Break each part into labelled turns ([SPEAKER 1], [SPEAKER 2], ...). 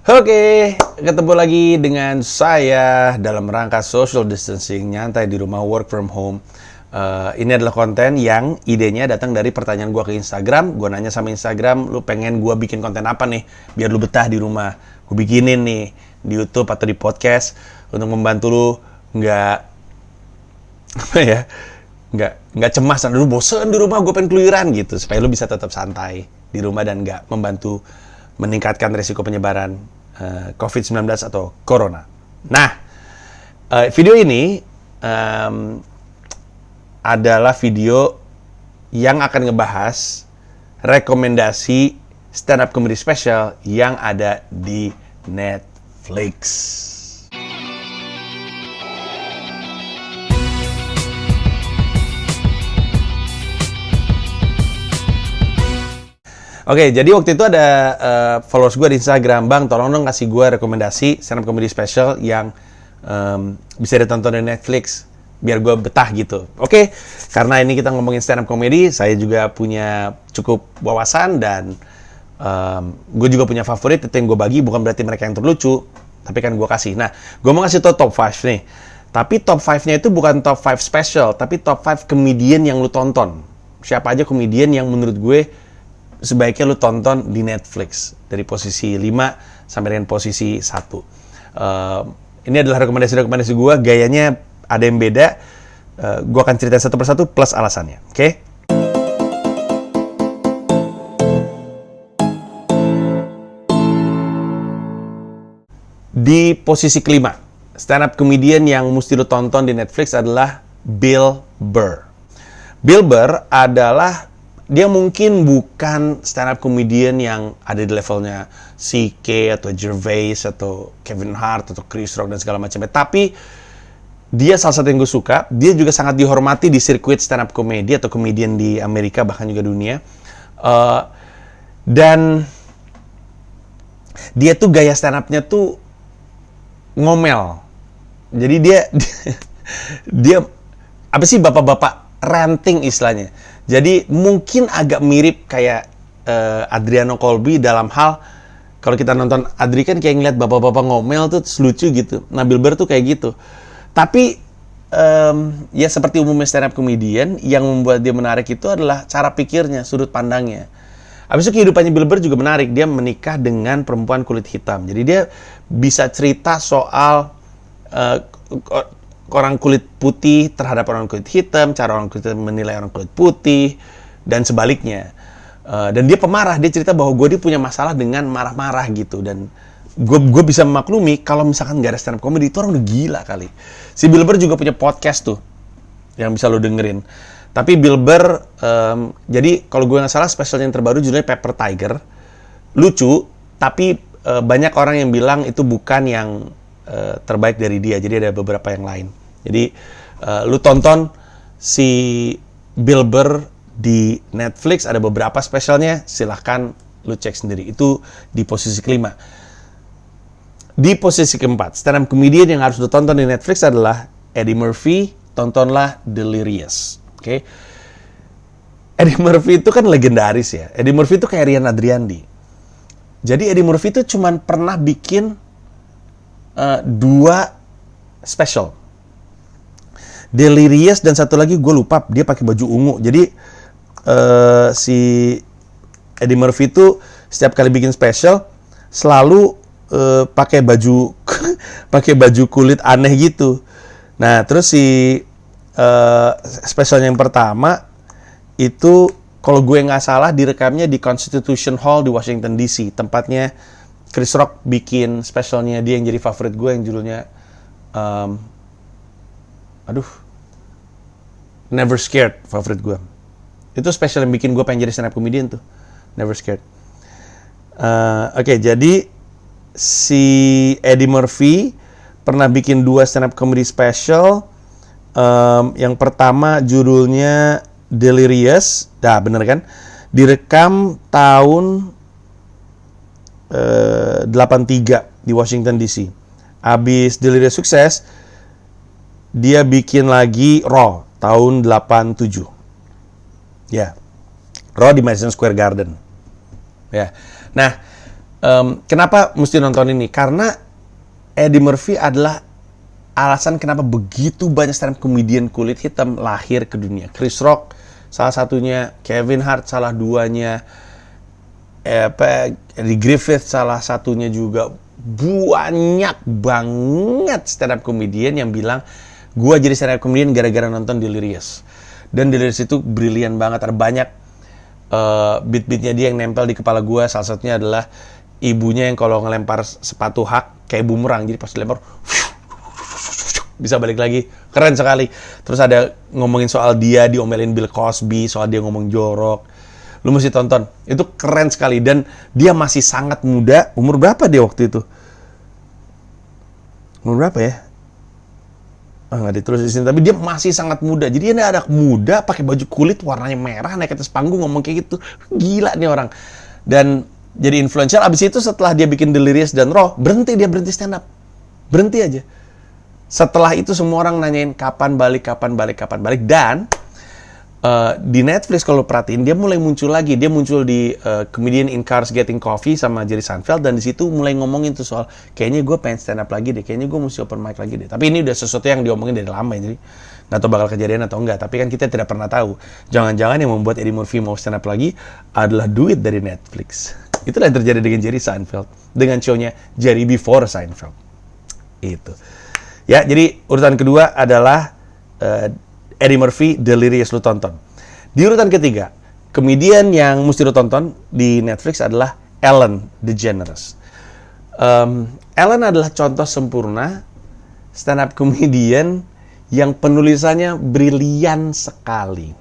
[SPEAKER 1] Oke, ketemu lagi dengan saya dalam rangka social distancing, nyantai di rumah, work from home. Ini adalah konten yang idenya datang dari pertanyaan gue ke Instagram. Gue nanya sama Instagram, lu pengen gue bikin konten apa nih, biar lu betah di rumah. Gue bikinin nih di YouTube atau di podcast untuk membantu lu nggak apa ya, nggak cemas. Lu bosen di rumah, gue pengen keluyuran gitu, supaya lu bisa tetap santai di rumah dan nggak membantu meningkatkan risiko penyebaran COVID-19 atau Corona. Nah, video ini adalah video yang akan ngebahas rekomendasi stand-up comedy special yang ada di Netflix. Oke, jadi waktu itu ada followers gue di Instagram, Bang, tolong dong kasih gue rekomendasi stand-up comedy special yang bisa ditonton di Netflix, biar gue betah gitu. Oke, karena ini kita ngomongin stand-up comedy, saya juga punya cukup wawasan dan gue juga punya favorit, itu yang gue bagi, bukan berarti mereka yang terlucu, tapi kan gue kasih. Nah, gue mau ngasih tau top 5 nih, tapi top 5-nya itu bukan top 5 special, tapi top 5 comedian yang lu tonton. Siapa aja comedian yang menurut gue sebaiknya lu tonton di Netflix dari posisi 5 sampai dengan posisi 1. Ini adalah rekomendasi gue, gayanya ada yang beda. Gue akan cerita satu persatu plus alasannya, oke? Di posisi kelima, stand-up comedian yang mesti lu tonton di Netflix adalah Bill Burr. Bill Burr adalah, dia mungkin bukan stand-up comedian yang ada di levelnya CK atau Gervais atau Kevin Hart atau Chris Rock dan segala macamnya. Tapi dia salah satu yang gue suka. Dia juga sangat dihormati di sirkuit stand-up comedy atau komedian di Amerika, bahkan juga dunia. Dan dia tuh gaya stand-up-nya tuh ngomel. Jadi dia apa sih, bapak-bapak ranting istilahnya. Jadi mungkin agak mirip kayak Adriano Colby dalam hal, kalau kita nonton Adri kan kayak ngeliat bapak-bapak ngomel tuh lucu gitu. Nah, Bill Burr tuh kayak gitu. Tapi ya seperti umumnya stand up comedian, yang membuat dia menarik itu adalah cara pikirnya, sudut pandangnya. Habis itu kehidupannya Bill Burr juga menarik. Dia menikah dengan perempuan kulit hitam. Jadi dia bisa cerita soal orang kulit putih terhadap orang kulit hitam, cara orang kulit hitam menilai orang kulit putih, dan sebaliknya. Dan dia pemarah, dia cerita bahwa gue punya masalah dengan marah-marah gitu, dan gue bisa memaklumi kalau misalkan gak ada stand up comedy, itu orang udah gila kali. Si Bill Burr juga punya podcast tuh yang bisa lo dengerin. Tapi Bill Burr, jadi kalau gue gak salah spesialnya yang terbaru judulnya Paper Tiger, lucu, tapi banyak orang yang bilang itu bukan yang terbaik dari dia, jadi ada beberapa yang lain. Jadi lu tonton si Bill Burr di Netflix, ada beberapa spesialnya, silahkan lu cek sendiri. Itu di posisi kelima. Di posisi keempat, stand up comedian yang harus lu tonton di Netflix adalah Eddie Murphy. Tontonlah Delirious. Oke? Eddie Murphy itu kan legendaris ya. Eddie Murphy itu kayak Rian Adriandi. Jadi Eddie Murphy itu cuman pernah bikin 2 special, Delirious dan satu lagi gue lupa, dia pakai baju ungu. Jadi si Eddie Murphy itu setiap kali bikin special selalu pakai baju pakai baju kulit aneh gitu. Nah, terus si specialnya yang pertama itu, kalau gue nggak salah, direkamnya di Constitution Hall di Washington DC, tempatnya Chris Rock bikin specialnya dia yang jadi favorit gue, yang judulnya Never Scared, favorit gue. Itu special yang bikin gue pengen jadi stand up comedian tuh, Never Scared. Oke, jadi si Eddie Murphy pernah bikin 2 stand up comedy special. Yang pertama judulnya Delirious, bener kan? Direkam tahun 83 di Washington DC. Abis Delirious sukses, dia bikin lagi Raw tahun 87. Ya. Raw di Madison Square Garden. Ya. Nah, Kenapa mesti nonton ini? Karena Eddie Murphy adalah alasan kenapa begitu banyak stand up comedian kulit hitam lahir ke dunia. Chris Rock salah satunya, Kevin Hart salah duanya, Eddie Griffith salah satunya juga. Banyak banget stand up comedian yang bilang gua jadi stand up comedian gara-gara nonton Delirious. Dan Delirious itu brilian banget. Ada banyak beat-beatnya dia yang nempel di kepala gua. Salah satunya adalah ibunya yang kalau ngelempar sepatu hak kayak bumerang, jadi pas dilempar bisa balik lagi. Keren sekali. Terus ada ngomongin soal dia diomelin Bill Cosby, soal dia ngomong jorok. Lu mesti tonton. Itu keren sekali. Dan dia masih sangat muda. Umur berapa dia waktu itu? Umur berapa ya? Nggak diterusin. Tapi dia masih sangat muda. Jadi dia anak muda pakai baju kulit warnanya merah, naik atas panggung ngomong kayak gitu. Gila nih orang. Dan jadi influential. Abis itu setelah dia bikin Delirious dan Raw, berhenti stand up. Berhenti aja. Setelah itu semua orang nanyain kapan balik. Dan di Netflix kalau perhatiin dia mulai muncul lagi. Dia muncul di Comedian in Cars Getting Coffee sama Jerry Seinfeld, dan di situ mulai ngomongin tuh soal kayaknya gue pengen stand up lagi deh, kayaknya gue mesti open mic lagi deh. Tapi ini udah sesuatu yang diomongin dari lama, jadi nggak tahu bakal kejadian atau enggak. Tapi kan kita tidak pernah tahu. Jangan-jangan yang membuat Eddie Murphy mau stand up lagi adalah duit dari Netflix. Itulah yang terjadi dengan Jerry Seinfeld dengan show-nya Jerry Before Seinfeld. Itu. Ya, jadi urutan kedua adalah Eddie Murphy, Delirious, lu tonton. Di urutan ketiga, komedian yang mesti lu tonton di Netflix adalah Ellen DeGeneres. Ellen adalah contoh sempurna stand-up comedian yang penulisannya brilian sekali.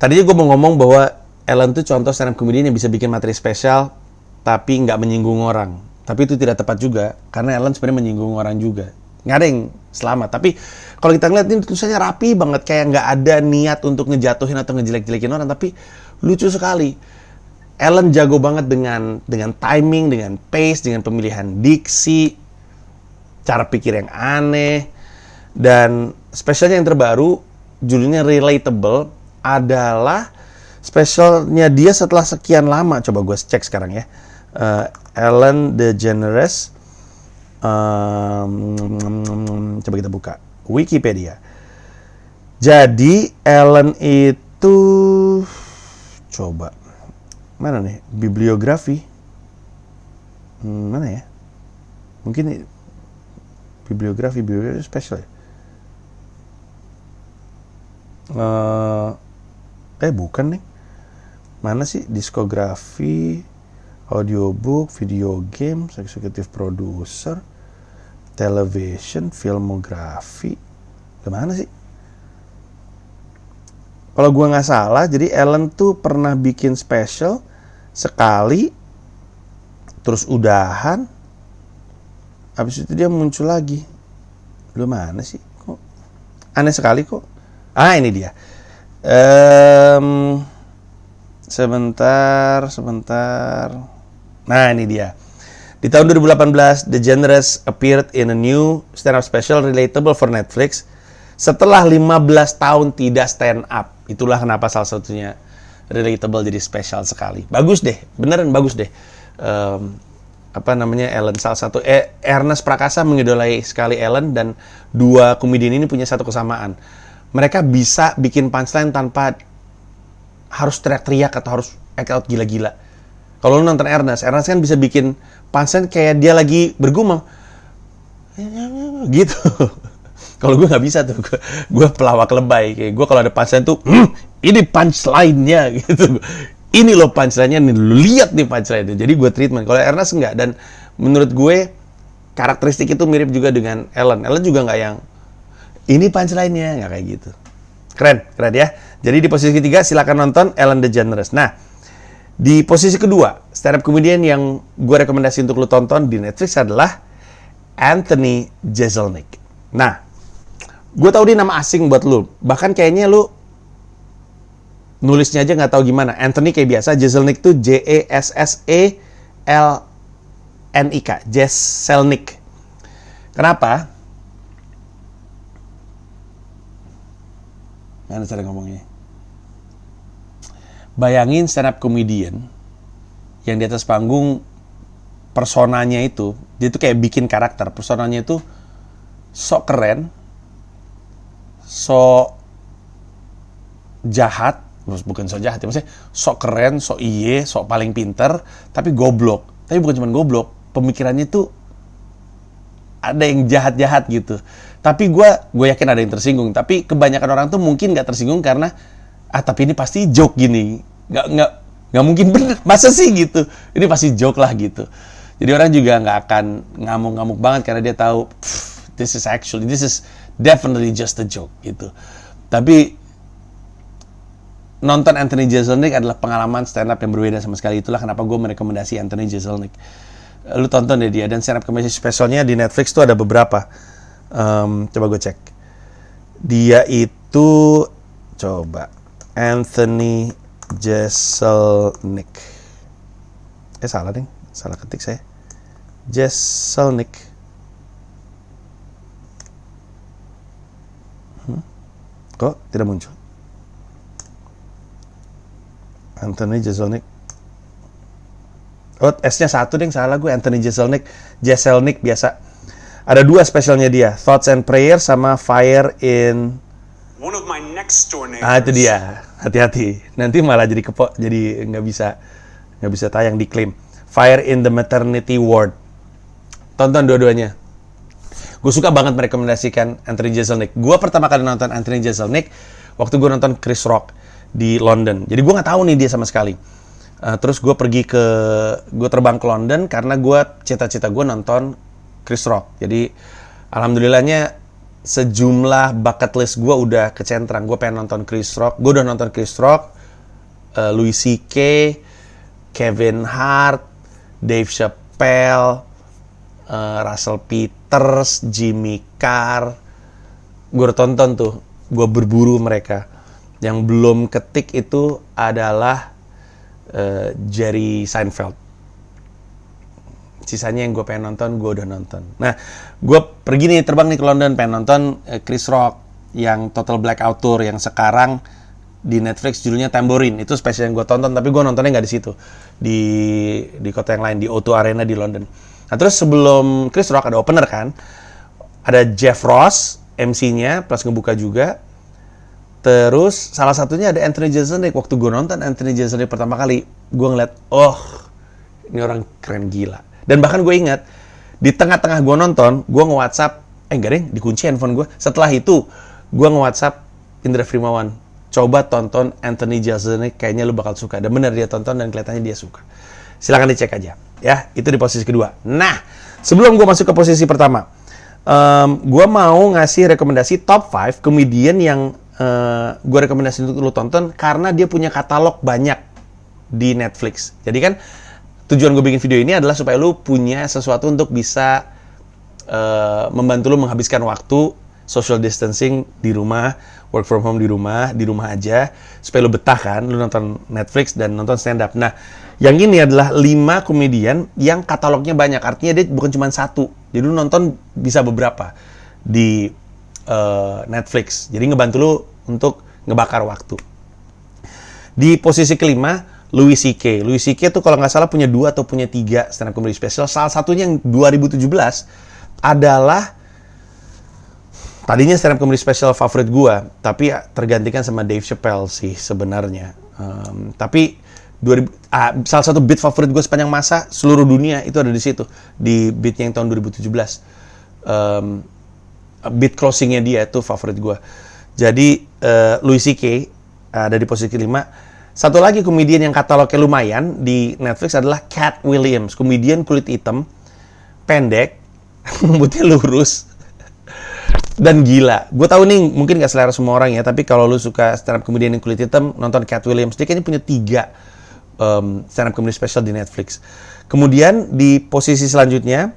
[SPEAKER 1] Tadinya gue mau ngomong bahwa Ellen tuh contoh stand-up comedian yang bisa bikin materi spesial, tapi nggak menyinggung orang. Tapi itu tidak tepat juga, karena Ellen sebenarnya menyinggung orang juga. Nggak ada yang selamat. Tapi kalau kita ngeliat ini tulisannya rapi banget, kayak nggak ada niat untuk ngejatuhin atau ngejelek-jelekin orang, tapi lucu sekali. Ellen jago banget dengan timing, dengan pace, dengan pemilihan diksi, cara pikir yang aneh. Dan spesialnya yang terbaru, judulnya Relatable, adalah spesialnya dia setelah sekian lama. Coba gue cek sekarang ya. Ellen DeGeneres, coba kita buka Wikipedia. Jadi Ellen itu, coba mana nih bibliografi, mana ya? Mungkin bibliografi spesial ya? Bukan nih. Mana sih diskografi? Audiobook, video game, executive producer, television, filmografi. Gimana sih? Kalau gua nggak salah, jadi Ellen tuh pernah bikin special sekali, terus udahan, habis itu dia muncul lagi. Lu mana sih? Kok aneh sekali kok. Ini dia. Sebentar. Nah, ini dia. Di tahun 2018, DeGeneres appeared in a new stand-up special Relatable for Netflix setelah 15 tahun tidak stand up. Itulah kenapa salah satunya Relatable jadi spesial sekali. Bagus deh, beneran bagus deh. Ellen, salah satu Ernest Prakasa mengidolai sekali Ellen, dan dua komedian ini punya satu kesamaan. Mereka bisa bikin punchline tanpa harus teriak-teriak atau harus act out gila-gila. Kalau lu nonton Ernest kan bisa bikin punchline kayak dia lagi bergumam gitu. Kalau gue nggak bisa tuh, gue pelawak lebay. Kayak gue kalau ada punchline tuh, ini punchline-nya gitu. Ini loh punchline-nya, nih lu lihat nih punchline-nya. Jadi gue treatment. Kalau Ernest enggak, dan menurut gue karakteristik itu mirip juga dengan Ellen. Ellen juga nggak yang ini punchline-nya, nggak kayak gitu. Keren ya. Jadi di posisi ketiga silakan nonton Ellen DeGeneres. Nah, di posisi kedua, stand up comedian yang gue rekomendasi untuk lu tonton di Netflix adalah Anthony Jeselnik. Nah, gue tahu dia nama asing buat lu. Bahkan kayaknya lu nulisnya aja nggak tahu gimana. Anthony kayak biasa, Jeselnik tuh Jesselnik. Jeselnik. Kenapa? Mana cara ngomongnya? bayangin stand up comedian yang di atas panggung personanya itu, dia tuh kayak bikin karakter. Personanya itu sok keren, sok jahat, bukan sok jahat ya, maksudnya sok keren, sok iye, sok paling pinter, tapi goblok. Tapi bukan cuma goblok, pemikirannya tuh ada yang jahat-jahat gitu. Tapi gue yakin ada yang tersinggung. Tapi kebanyakan orang tuh mungkin nggak tersinggung karena tapi ini pasti joke gini. Nggak mungkin bener. Masa sih gitu? Ini pasti joke lah gitu. Jadi orang juga nggak akan ngamuk-ngamuk banget karena dia tahu this is definitely just a joke gitu. Tapi nonton Anthony Jeselnik adalah pengalaman stand up yang berbeda sama sekali. Itulah kenapa gue merekomendasi Anthony Jeselnik. Lu tonton deh dia, dan stand up comedy specialnya di Netflix tuh ada beberapa. Coba gue cek. Dia itu coba Anthony Jeselnik. Salah deh, salah ketik saya. Jeselnik. Kok tidak muncul? Anthony Jeselnik. Oh, S-nya satu deh, salah gue. Anthony Jeselnik. Jeselnik biasa. Ada 2 spesialnya dia, Thoughts and Prayers sama Fire in...
[SPEAKER 2] One of my next door neighbors.
[SPEAKER 1] Itu dia. Hati-hati. Nanti malah jadi jadi nggak bisa tayang, diklaim. Fire in the Maternity Ward. Tonton dua-duanya. Gue suka banget merekomendasikan Anthony Jeselnik. Gue pertama kali nonton Anthony Jeselnik waktu gue nonton Chris Rock di London. Jadi gue nggak tahu nih dia sama sekali. Terus gue terbang ke London karena cita-cita gue nonton Chris Rock. Jadi alhamdulillahnya sejumlah bucket list gue udah kecentrang. Gue pengen nonton Chris Rock. Gue udah nonton Chris Rock, Louis C.K., Kevin Hart, Dave Chappelle, Russell Peters, Jimmy Carr. Gue udah tonton tuh. Gue berburu mereka. Yang belum ketik itu adalah Jerry Seinfeld. Sisanya yang gue pengen nonton, gue udah nonton. Nah, gue terbang nih ke London, pengen nonton Chris Rock yang Total Blackout Tour yang sekarang di Netflix judulnya Tambourine. Itu spesial yang gue tonton, tapi gue nontonnya nggak di situ, di kota yang lain, di O2 Arena di London. Nah, terus sebelum Chris Rock ada opener kan, ada Jeff Ross MC-nya plus ngebuka juga. Terus salah satunya ada Anthony Jeselnik. Waktu gue nonton Anthony Jeselnik pertama kali, gue ngeliat, ini orang keren gila. Dan bahkan gue ingat, di tengah-tengah gue nonton, gue nge-WhatsApp, enggak deh, dikunci handphone gue. Setelah itu, gue nge-WhatsApp Indra Frimawan, coba tonton Anthony Jeselnik, kayaknya lu bakal suka. Dan benar dia tonton dan kelihatannya dia suka. Silakan dicek aja. Ya, itu di posisi kedua. Nah, sebelum gue masuk ke posisi pertama, gue mau ngasih rekomendasi top 5 komedian yang gue rekomendasi untuk lu tonton karena dia punya katalog banyak di Netflix. Jadi kan tujuan gue bikin video ini adalah supaya lu punya sesuatu untuk bisa membantu lu menghabiskan waktu social distancing di rumah, work from home di rumah aja, supaya lu betah kan, lu nonton Netflix dan nonton stand up. Nah, yang ini adalah 5 komedian yang katalognya banyak, artinya dia bukan cuma satu. Jadi lu nonton bisa beberapa di Netflix. Jadi ngebantu lu untuk ngebakar waktu. Di posisi kelima, Louis C.K. Louis C.K. tuh kalau nggak salah punya 2 atau punya 3 stand up comedy special. Salah satunya yang 2017 adalah tadinya stand up comedy special favorit gua, tapi tergantikan sama Dave Chappelle sih sebenarnya. Tapi salah satu beat favorit gue sepanjang masa seluruh dunia itu ada di situ, di beatnya yang tahun 2017. Beat closingnya dia itu favorit gue. Jadi Louis C.K. ada di posisi kelima. Satu lagi komedian yang katalognya lumayan di Netflix adalah Cat Williams, komedian kulit hitam, pendek, rambutnya lurus, dan gila. Gue tahu nih mungkin gak selera semua orang ya, tapi kalau lu suka stand up komedian yang kulit hitam, nonton Cat Williams. Dia kayaknya punya 3 stand up comedy special di Netflix. Kemudian di posisi selanjutnya,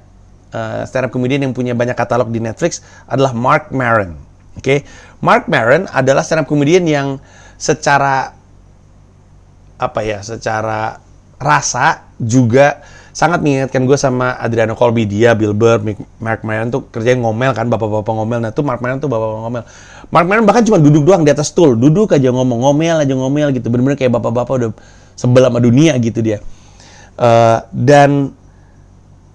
[SPEAKER 1] stand up comedian yang punya banyak katalog di Netflix adalah Marc Maron. Oke, Marc Maron adalah stand up comedian yang secara rasa juga sangat mengingatkan gue sama Adriano Colby. Dia, Bill Burr, Mark Maron tuh kerjanya ngomel kan, bapak-bapak ngomel. Nah tuh Mark Maron tuh bapak-bapak ngomel. Mark Maron bahkan cuma duduk doang di atas stool, duduk aja ngomel gitu. Bener-bener kayak bapak-bapak udah sebel sama dunia gitu dia. Dan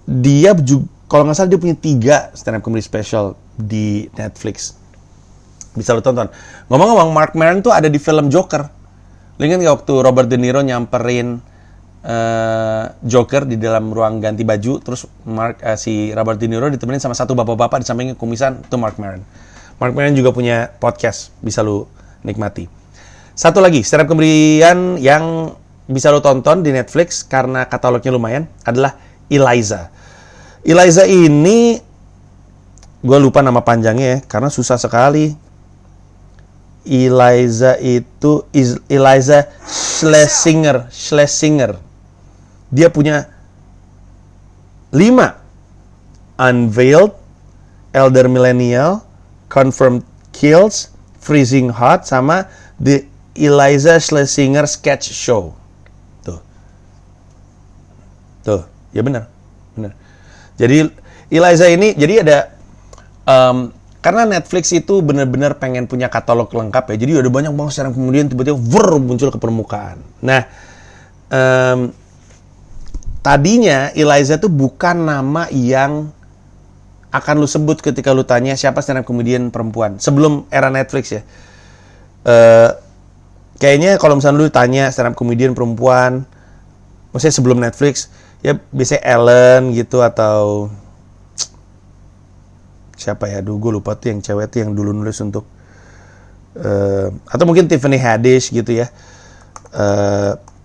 [SPEAKER 1] dia juga, kalau nggak salah dia punya 3 stand up comedy special di Netflix. Bisa lo tonton. Ngomong-ngomong, Mark Maron tuh ada di film Joker. Lo ingat nggak waktu Robert De Niro nyamperin Joker di dalam ruang ganti baju, terus si Robert De Niro ditemenin sama satu bapak-bapak di sampingnya kumisan, itu Mark Maron. Mark Maron juga punya podcast, bisa lo nikmati. Satu lagi, stand up comedian yang bisa lo tonton di Netflix karena katalognya lumayan adalah Iliza. Iliza ini, gue lupa nama panjangnya ya, karena susah sekali. Iliza itu Iliza Schlesinger. Dia punya 5: Unveiled, Elder Millennial, Confirmed Kills, Freezing Hot, sama The Iliza Schlesinger Sketch Show. Tuh, ya benar. Jadi Iliza ini, jadi ada karena Netflix itu benar-benar pengen punya katalog lengkap ya. Jadi ada banyak banget sekarang, kemudian tiba-tiba muncul ke permukaan. Nah, tadinya Iliza tuh bukan nama yang akan lu sebut ketika lu tanya siapa stand up comedian perempuan sebelum era Netflix ya. Kayaknya kalau misalnya lu tanya stand up comedian perempuan, maksudnya sebelum Netflix, ya biasanya Ellen gitu, atau siapa ya, gue lupa tuh yang cewek tuh yang dulu nulis untuk atau mungkin Tiffany Haddish gitu ya,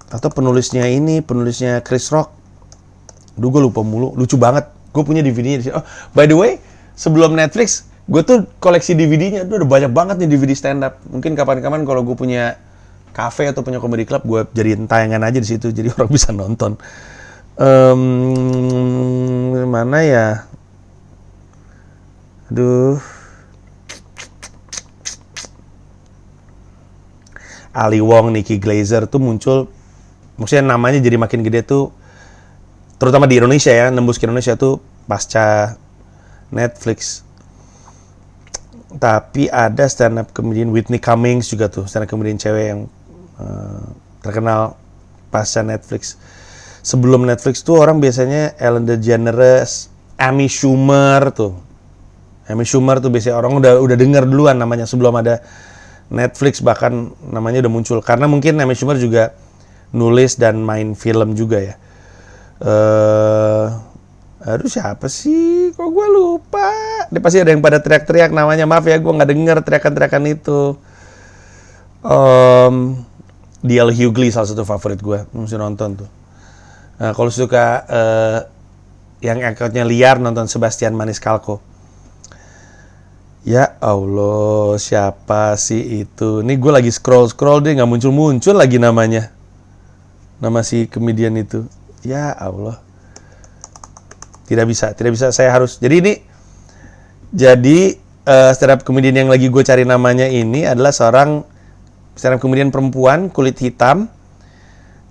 [SPEAKER 1] atau penulisnya Chris Rock. Gue lupa mulu, lucu banget. Gue punya DVD-nya di sini. Oh, by the way, sebelum Netflix, gue tuh koleksi DVD-nya. Tuh udah banyak banget nih DVD stand up. Mungkin kapan-kapan kalau gue punya cafe atau punya comedy club, gue jadiin tayangan aja di situ, jadi orang bisa nonton. Mana ya? Aduh. Ali Wong, Nikki Glazer tuh muncul, maksudnya namanya jadi makin gede tuh, terutama di Indonesia ya, nembus ke Indonesia tuh pasca Netflix. Tapi ada stand up comedian Whitney Cummings juga tuh, stand up comedian cewek yang terkenal pasca Netflix. Sebelum Netflix tuh orang biasanya Ellen DeGeneres, Amy Schumer tuh. Amy Schumer tuh biasanya orang udah dengar duluan namanya sebelum ada Netflix, bahkan namanya udah muncul. Karena mungkin Amy Schumer juga nulis dan main film juga ya. Aduh siapa sih? Kok gue lupa? Dia pasti ada yang pada teriak-teriak namanya. Maaf ya, gue nggak denger teriakan-teriakan itu. D.L. Hughley salah satu favorit gue, mesti nonton tuh. Nah, kalau suka yang account-nya liar, nonton Sebastian Maniscalco. Ya Allah, siapa sih itu? Nih gue lagi scroll deh, nggak muncul lagi namanya. Nama si komedian itu. Ya Allah. Tidak bisa saya harus. Jadi stand up comedian yang lagi gue cari namanya ini adalah seorang stand up comedian perempuan kulit hitam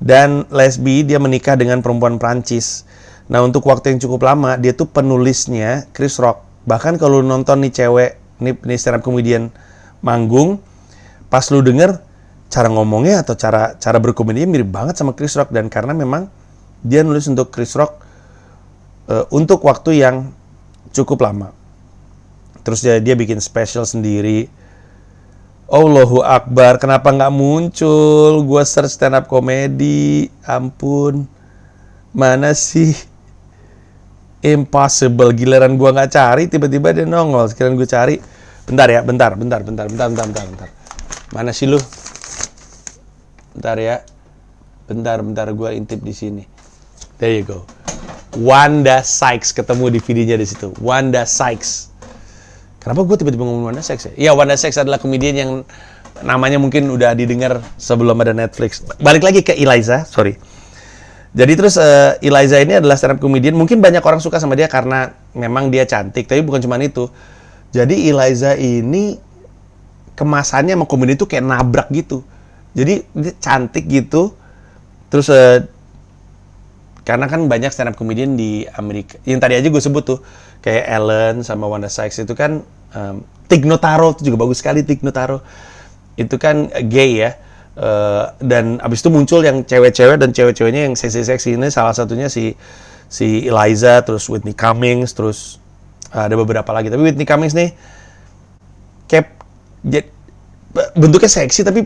[SPEAKER 1] dan lesbi. Dia menikah dengan perempuan Prancis. Nah, untuk waktu yang cukup lama dia tuh penulisnya Chris Rock. Bahkan kalau nonton nih cewek nih stand up comedian manggung, pas lu denger cara ngomongnya atau cara berkomedinya mirip banget sama Chris Rock. Dan karena memang dia nulis untuk Chris Rock untuk waktu yang cukup lama. Terus dia bikin special sendiri. Allahu Akbar, kenapa nggak muncul? Gue search stand up comedy, ampun. Mana sih? Impossible, giliran gue nggak cari, tiba-tiba dia nongol. Sekalian gue cari. Bentar ya, bentar. Mana sih lu? Bentar ya. Bentar gue intip di sini. There you go. Wanda Sykes, ketemu DVD-nya di situ. Wanda Sykes. Kenapa gue tiba-tiba ngomong Wanda Sykes ya? Iya, Wanda Sykes adalah komedian yang namanya mungkin udah didengar sebelum ada Netflix. Balik lagi ke Iliza, sorry. Jadi terus Iliza ini adalah stand up comedian. Mungkin banyak orang suka sama dia karena memang dia cantik, tapi bukan cuma itu. Jadi Iliza ini kemasannya sama komedi itu kayak nabrak gitu. Jadi dia cantik gitu. Terus Karena kan banyak stand up comedian di Amerika. Yang tadi aja gue sebut tuh, kayak Ellen sama Wanda Sykes itu kan, Tig Notaro itu juga bagus sekali, Tig Notaro. Itu kan gay ya. Dan abis itu muncul yang cewek-cewek, dan cewek-ceweknya yang seksi-seksi ini salah satunya si Eliza, terus Whitney Cummings, terus ada beberapa lagi. Tapi Whitney Cummings nih kayak bentuknya seksi tapi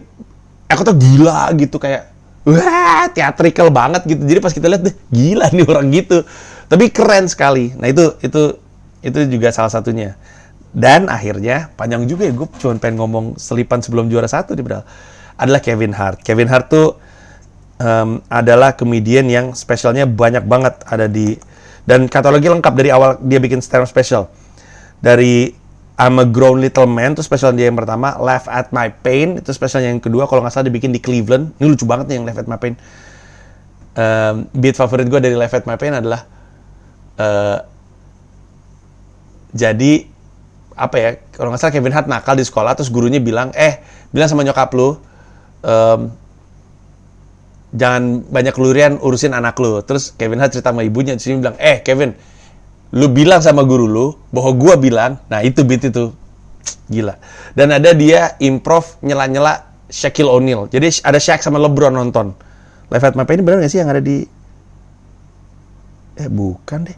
[SPEAKER 1] aku tuh gila gitu, kayak wah theatrical banget gitu. Jadi pas kita lihat deh, gila nih orang gitu. Tapi keren sekali. Nah itu juga salah satunya. Dan akhirnya panjang juga ya, gue cuma pengen ngomong selipan sebelum juara 1 nih padahal. Adalah Kevin Hart. Kevin Hart tuh adalah komedian yang spesialnya banyak banget ada di, dan katalognya lengkap dari awal dia bikin stand up special. Dari I'm a Grown Little Man itu spesial dia yang pertama, Laugh at My Pain itu spesialnya yang kedua, kalau nggak salah dibikin di Cleveland. Ini lucu banget nih yang Laugh at My Pain. Beat favorit gue dari Laugh at My Pain adalah jadi apa ya, kalau nggak salah Kevin Hart nakal di sekolah, terus gurunya bilang sama nyokap lu, jangan banyak kelurian, urusin anak lu. Terus Kevin Hart cerita sama ibunya, terus dia bilang, Kevin, lu bilang sama guru lu bahwa gua bilang. Nah itu beat itu gila. Dan ada dia improv nyela-nyela Shaquille O'Neal. Jadi ada Shaq sama LeBron nonton Laugh at My Pain. Ini benar nggak sih yang ada di bukan deh.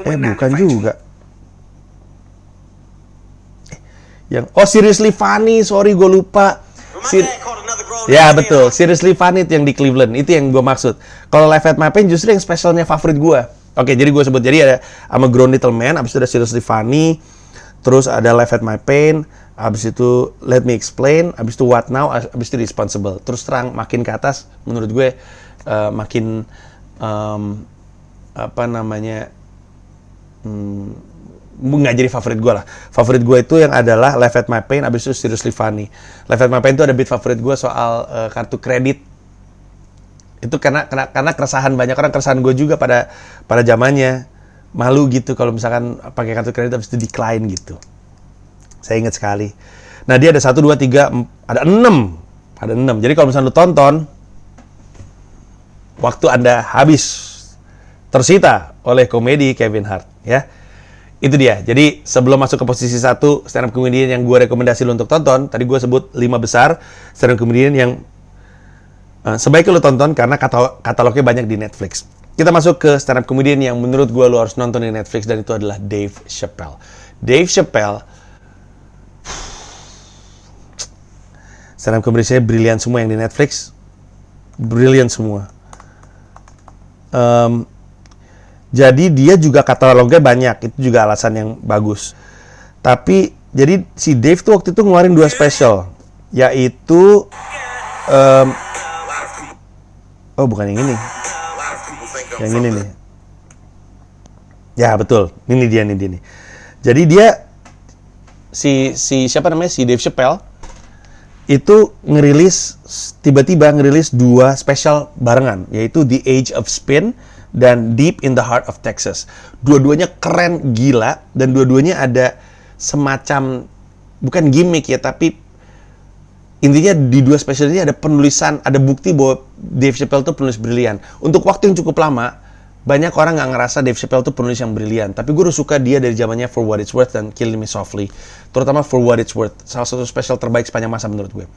[SPEAKER 1] Bukan juga. Yang Seriously Funny, sorry gue lupa. Ya betul, Seriously Funny itu yang di Cleveland, itu yang gue maksud. Kalau Laugh at My Pain justru yang spesialnya favorit gue. Oke, jadi gue sebut, jadi ada I'm a Grown Little Man, abis itu ada Seriously Funny, terus ada Laugh at My Pain, abis itu Let Me Explain, abis itu What Now, abis itu Responsible. Terus terang makin ke atas, menurut gue makin nggak jadi favorit gue lah. Favorit gue itu yang adalah Laugh at My Pain, abis itu Seriously Funny. Laugh at My Pain itu ada beat favorit gue soal kartu kredit. Itu karena keresahan banyak orang, keresahan gue juga pada zamannya. Malu gitu kalau misalkan pakai kartu kredit abis itu decline gitu. Saya ingat sekali. Nah dia ada 1, 2, 3, ada 6. Ada 6. Jadi kalau misalnya lu tonton, waktu Anda habis tersita oleh komedi Kevin Hart, ya. Itu dia. Jadi sebelum masuk ke posisi 1 stand up comedian yang gue rekomendasi lo untuk tonton, tadi gue sebut 5 besar stand up comedian yang sebaiknya lo tonton karena katalognya banyak di Netflix. Kita masuk ke stand up comedian yang menurut gue lo harus nonton di Netflix, dan itu adalah Dave Chappelle. Dave Chappelle, stand up comedian brilian semua yang di Netflix, brilian semua. Jadi dia juga katalognya banyak, itu juga alasan yang bagus. Tapi jadi si Dave tuh waktu itu ngeluarin 2 special, yaitu bukan yang ini, yang ini nih. Ya betul, ini dia nih. Jadi dia si siapa namanya, si Dave Chappelle itu tiba-tiba ngerilis 2 special barengan, yaitu The Age of Spin dan Deep in the Heart of Texas. Dua-duanya keren gila, dan dua-duanya ada semacam, bukan gimmick ya, tapi intinya di 2 special ini ada penulisan, ada bukti bahwa Dave Chappelle itu penulis brilian. Untuk waktu yang cukup lama, banyak orang nggak ngerasa Dave Chappelle itu penulis yang brilian, tapi gue suka dia dari zamannya For What It's Worth dan Kill Me Softly, terutama For What It's Worth, salah satu special terbaik sepanjang masa menurut gue.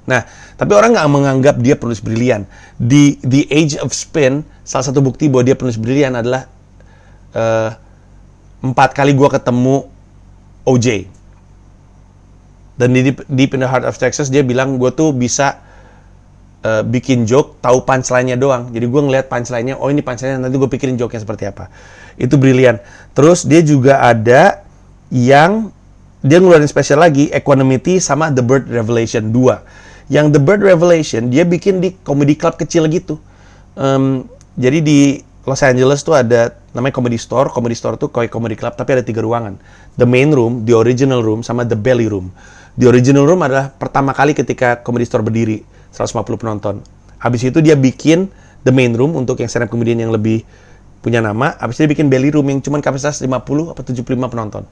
[SPEAKER 1] Nah, tapi orang nggak menganggap dia penulis brilian. Di The Age of Spin, salah satu bukti bahwa dia penulis brilian adalah 4 kali gue ketemu OJ. Dan di Deep in the Heart of Texas, dia bilang gue tuh bisa bikin joke, tahu punchline-nya doang. Jadi gue ngeliat punchline-nya, oh ini punchline-nya, nanti gue pikirin joke-nya seperti apa. Itu brilian. Terus dia juga ada yang dia ngeluarin spesial lagi, Equanimity sama The Bird Revelation 2. Yang The Bird Revelation dia bikin di comedy club kecil gitu. Jadi di Los Angeles tuh ada namanya Comedy Store. Comedy Store tuh kayak comedy club tapi ada 3 ruangan. The Main Room, The Original Room, sama The Belly Room. The Original Room adalah pertama kali ketika Comedy Store berdiri, 150 penonton. Habis itu dia bikin The Main Room untuk yang stand up comedian yang lebih punya nama. Habis itu dia bikin Belly Room yang cuma kapasitas 50 atau 75 penonton.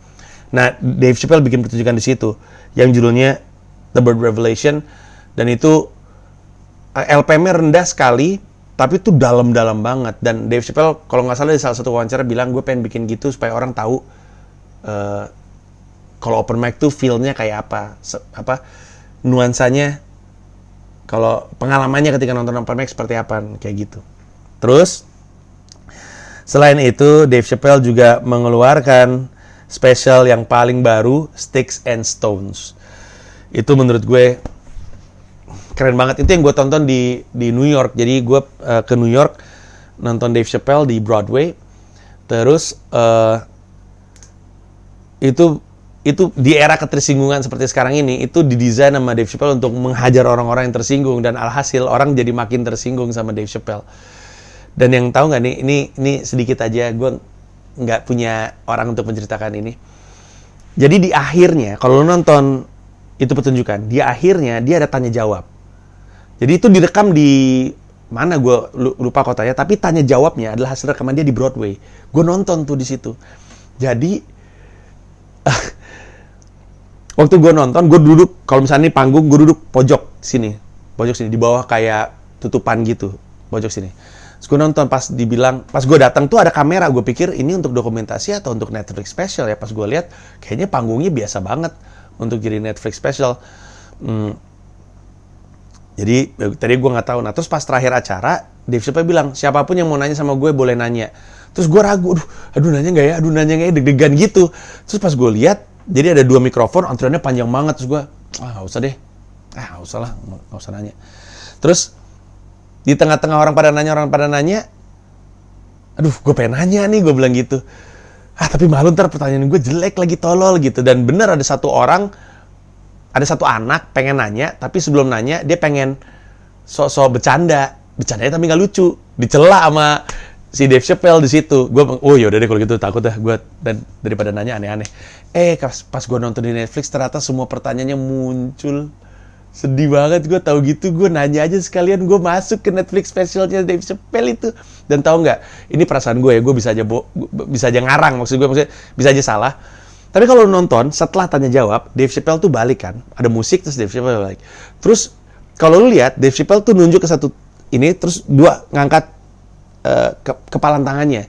[SPEAKER 1] Nah, Dave Chappelle bikin pertunjukan di situ yang judulnya The Bird Revelation, dan itu LPM-nya rendah sekali, Tapi itu dalam-dalam banget. Dan Dave Chappelle kalau nggak salah di salah satu wawancara bilang, gue pengen bikin gitu supaya orang tahu kalau open mic tuh feel-nya kayak apa nuansanya, kalau pengalamannya ketika nonton open mic seperti apa, kayak gitu. Terus selain itu Dave Chappelle juga mengeluarkan special yang paling baru, Sticks and Stones. Itu menurut gue keren banget. Itu yang gue tonton di New York. Jadi gue ke New York nonton Dave Chappelle di Broadway. Terus itu di era ketersinggungan seperti sekarang ini, itu didesain sama Dave Chappelle untuk menghajar orang-orang yang tersinggung, dan alhasil orang jadi makin tersinggung sama Dave Chappelle. Dan yang tahu nggak nih, ini sedikit aja, gue nggak punya orang untuk menceritakan ini. Jadi di akhirnya, kalau lo nonton itu pertunjukan, di akhirnya dia ada tanya jawab. Jadi itu direkam di mana, gue lupa kotanya, tapi tanya jawabnya adalah hasil rekaman dia di Broadway. Gue nonton tuh di situ. Jadi waktu gue nonton, gue duduk, kalau misalnya ini panggung, gue duduk pojok sini, di bawah kayak tutupan gitu, pojok sini. Terus gue nonton, pas gue datang tuh ada kamera, gue pikir ini untuk dokumentasi atau untuk Netflix special ya. Pas gue lihat, kayaknya panggungnya biasa banget untuk jadi Netflix special. Jadi tadi gue nggak tahu. Nah terus pas terakhir acara, Dave Chappelle bilang, siapapun yang mau nanya sama gue boleh nanya. Terus gue ragu, aduh nanya nggak ya, deg-degan gitu. Terus pas dah lihat, jadi ada 2 mikrofon, antriannya panjang banget. Terus gue, nggak usah deh, nggak usah lah, nggak usah nanya. Terus di tengah-tengah orang pada nanya, aduh gue pengen nanya nih, gue bilang gitu. Tapi malu ntar pertanyaan gue jelek lagi, tolol gitu. Dan bener ada satu anak pengen nanya, tapi sebelum nanya dia pengen sok-sok bercandanya tapi nggak lucu, dicela sama si Dave Chappelle di situ. Gue, oh yaudah deh kalau gitu, takut dah gue, dan daripada nanya aneh-aneh. Pas gue nonton di Netflix, ternyata semua pertanyaannya muncul. Sedih banget, gue tahu gitu, gue nanya aja sekalian, gue masuk ke Netflix specialnya Dave Chappelle itu. Dan tahu nggak, ini perasaan gue ya, gue bisa aja ngarang, maksudnya bisa aja salah. Tapi kalau nonton, setelah tanya jawab, Dave Chappelle tuh balik kan, ada musik, terus Dave Chappelle balik. Terus kalau lu lihat, Dave Chappelle tuh nunjuk ke satu ini, terus 2 ngangkat kepalan tangannya.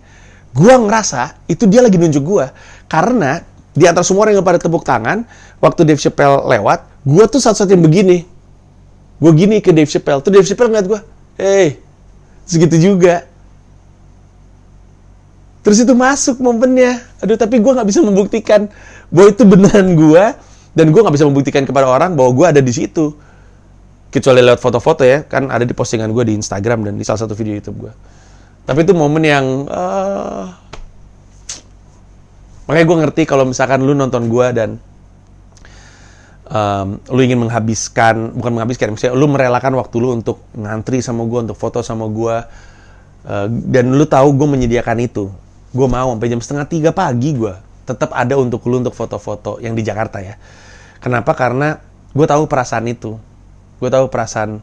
[SPEAKER 1] Gua ngerasa itu dia lagi nunjuk gua, karena di antara semua orang yang pada tepuk tangan waktu Dave Chappelle lewat, gua tuh satu-satu yang begini. Gua gini ke Dave Chappelle, tuh Dave Chappelle ngeliat gua, hey, segitu juga. Terus itu masuk momennya. Aduh, tapi gua nggak bisa membuktikan bahwa itu beneran gua, dan gua nggak bisa membuktikan kepada orang bahwa gua ada di situ. Kecuali lewat foto-foto ya, kan ada di postingan gua di Instagram dan di salah satu video YouTube gua. Tapi itu momen yang makanya gue ngerti kalau misalkan lu nonton gue dan lu ingin bukan menghabiskan, misalnya lu merelakan waktu lu untuk ngantri sama gue, untuk foto sama gue, dan lu tahu gue menyediakan itu. Gue mau sampai jam 2:30 pagi gue tetap ada untuk lu, untuk foto-foto yang di Jakarta ya. Kenapa? Karena gue tahu perasaan itu. Gue tahu perasaan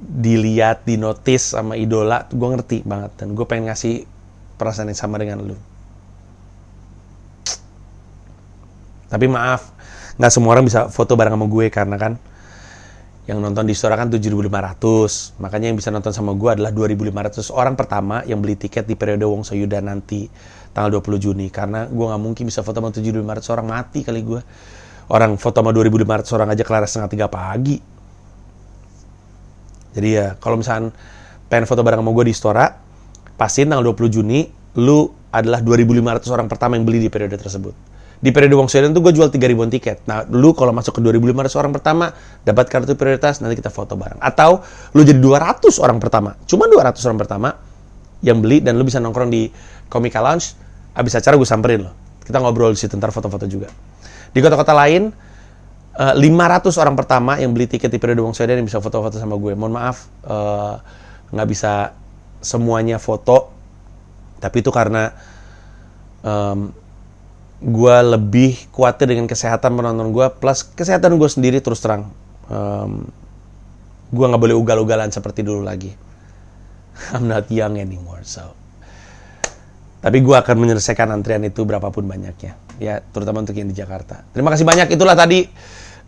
[SPEAKER 1] dilihat, dinotis sama idola, gue ngerti banget, dan gue pengen ngasih perasaan yang sama dengan lu. Tapi maaf, nggak semua orang bisa foto bareng sama gue, karena kan yang nonton di Istora kan 7.500, makanya yang bisa nonton sama gue adalah 2.500 orang pertama yang beli tiket di periode Wong Soyuda nanti tanggal 20 Juni, karena gue nggak mungkin bisa foto sama 7.500 orang, mati kali gue. Orang foto sama 2.500 orang aja kelar 2:30 pagi. Jadi ya, kalau misalnya pengen foto bareng sama gue di Istora, pastiin tanggal 20 Juni, lu adalah 2.500 orang pertama yang beli di periode tersebut. Di periode Wong Soyudan tuh gue jual 3.000 tiket. Nah, lu kalau masuk ke 2.500 orang pertama, dapat kartu prioritas, nanti kita foto bareng. Atau lu jadi 200 orang pertama, cuma 200 orang pertama yang beli, dan lu bisa nongkrong di Komika Lounge, abis acara gue samperin lo. Kita ngobrol di situ, ntar foto-foto juga. Di kota-kota lain, 500 orang pertama yang beli tiket di periode Wong Soyudan yang bisa foto-foto sama gue. Mohon maaf, nggak bisa semuanya foto, tapi itu karena gue lebih khawatir dengan kesehatan penonton gue, plus kesehatan gue sendiri. Terus terang, gue nggak boleh ugal-ugalan seperti dulu lagi. I'm not young anymore, so. Tapi gue akan menyelesaikan antrian itu berapapun banyaknya, ya, terutama untuk yang di Jakarta. Terima kasih banyak. Itulah tadi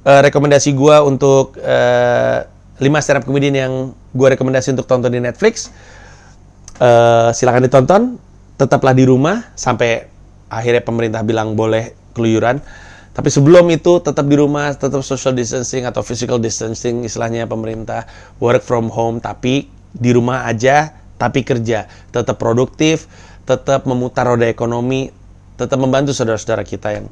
[SPEAKER 1] rekomendasi gue untuk 5 5 stand up comedian yang gue rekomendasi untuk tonton di Netflix. Silakan ditonton. Tetaplah di rumah sampai akhirnya pemerintah bilang boleh keluyuran. Tapi sebelum itu tetap di rumah, tetap social distancing atau physical distancing istilahnya pemerintah, work from home tapi di rumah aja tapi kerja, tetap produktif, tetap memutar roda ekonomi, tetap membantu saudara-saudara kita yang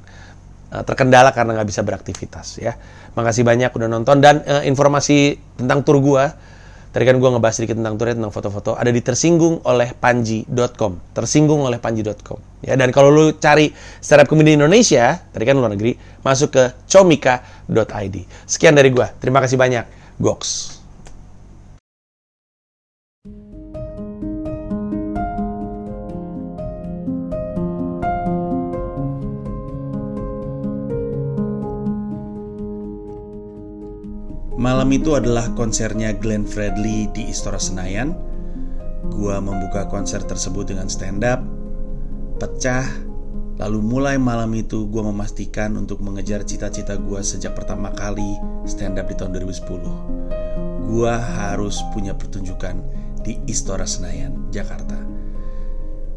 [SPEAKER 1] terkendala karena nggak bisa beraktivitas ya. Makasih banyak udah nonton dan informasi tentang tur gua. Tadi kan gua ngebahas sedikit tentang turnya, tentang foto-foto, ada di tersinggung-oleh-panji.com. Tersinggung-oleh-panji.com. Ya, dan kalau lu cari stand up comedy Indonesia, tadi kan luar negeri, masuk ke comika.id. Sekian dari gua. Terima kasih banyak. Goks. Malam itu adalah konsernya Glenn Fredly di Istora Senayan. Gua membuka konser tersebut dengan stand up, pecah, lalu mulai malam itu gua memastikan untuk mengejar cita-cita gua sejak pertama kali stand up di tahun 2010. Gua harus punya pertunjukan di Istora Senayan, Jakarta.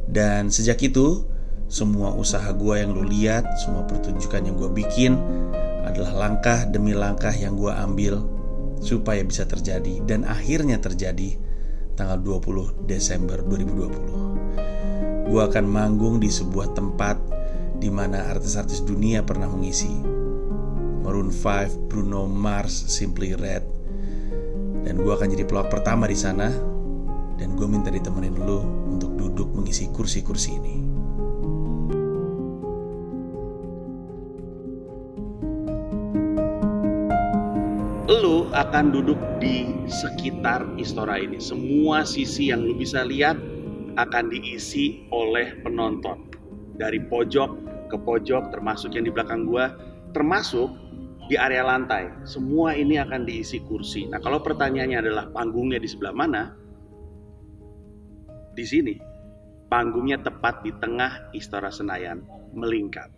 [SPEAKER 1] Dan sejak itu, semua usaha gua yang lu lihat, semua pertunjukan yang gua bikin adalah langkah demi langkah yang gua ambil supaya bisa terjadi, dan akhirnya terjadi tanggal 20 Desember 2020. Gua akan manggung di sebuah tempat di mana artis-artis dunia pernah mengisi. Maroon 5, Bruno Mars, Simply Red. Dan gua akan jadi pelawak pertama di sana, dan gua minta ditemenin lu untuk duduk mengisi kursi-kursi ini. Lu akan duduk di sekitar istora ini. Semua sisi yang lu bisa lihat akan diisi oleh penonton. Dari pojok ke pojok, termasuk yang di belakang gua, termasuk di area lantai. Semua ini akan diisi kursi. Nah, kalau pertanyaannya adalah panggungnya di sebelah mana? Di sini. Panggungnya tepat di tengah Istora Senayan, melingkar.